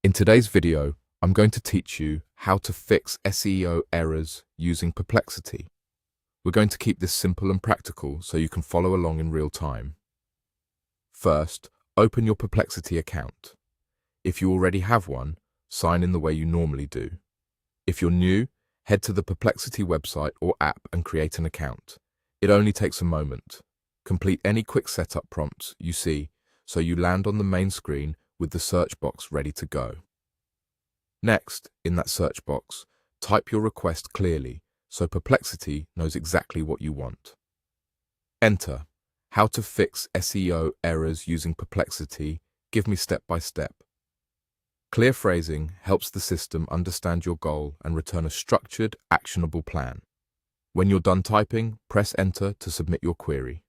In today's video, I'm going to teach you how to fix SEO errors using Perplexity. We're going to keep this simple and practical so you can follow along in real time. First, open your Perplexity account. If you already have one, sign in the way you normally do. If you're new, head to the Perplexity website or app and create an account. It only takes a moment. Complete any quick setup prompts you see so you land on the main screen with the search box ready to go. Next, in that search box, type your request clearly so Perplexity knows exactly what you want. Enter how to fix SEO errors using Perplexity. Give me step by step. Clear phrasing helps the system understand your goal and return a structured, actionable plan. When you're done typing, press enter to submit your query.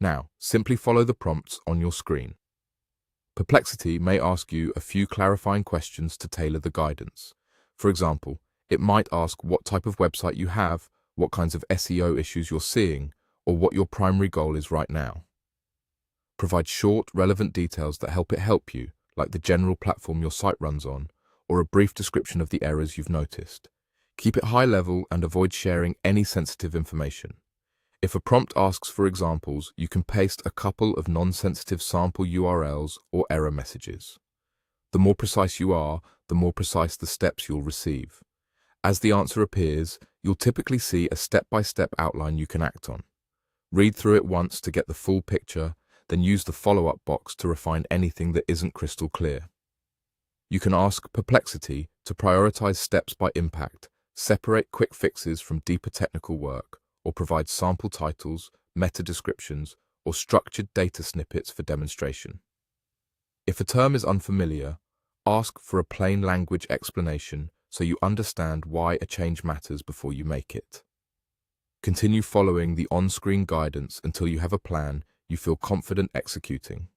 Now, simply follow the prompts on your screen. Perplexity may ask you a few clarifying questions to tailor the guidance. For example, it might ask what type of website you have, what kinds of SEO issues you're seeing, or what your primary goal is right now. Provide short, relevant details that help you, like the general platform your site runs on, or a brief description of the errors you've noticed. Keep it high level and avoid sharing any sensitive information. If a prompt asks for examples, you can paste a couple of non-sensitive sample URLs or error messages. The more precise you are, the more precise the steps you'll receive. As the answer appears, you'll typically see a step-by-step outline you can act on. Read through it once to get the full picture, then use the follow-up box to refine anything that isn't crystal clear. You can ask Perplexity to prioritize steps by impact, separate quick fixes from deeper technical work, or provide sample titles, meta descriptions, or structured data snippets for demonstration. If a term is unfamiliar, ask for a plain language explanation so you understand why a change matters before you make it. Continue following the on-screen guidance until you have a plan you feel confident executing.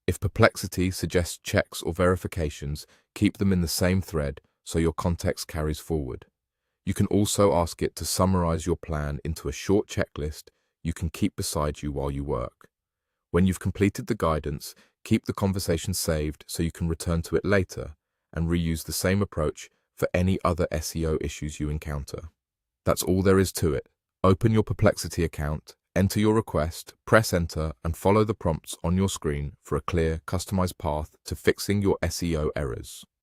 If Perplexity suggests checks or verifications, keep them in the same thread so your context carries forward. You can also ask it to summarize your plan into a short checklist you can keep beside you while you work. When you've completed the guidance, keep the conversation saved so you can return to it later and reuse the same approach for any other SEO issues you encounter. That's all there is to it. Open your Perplexity account, enter your request, press enter, and follow the prompts on your screen for a clear, customized path to fixing your SEO errors.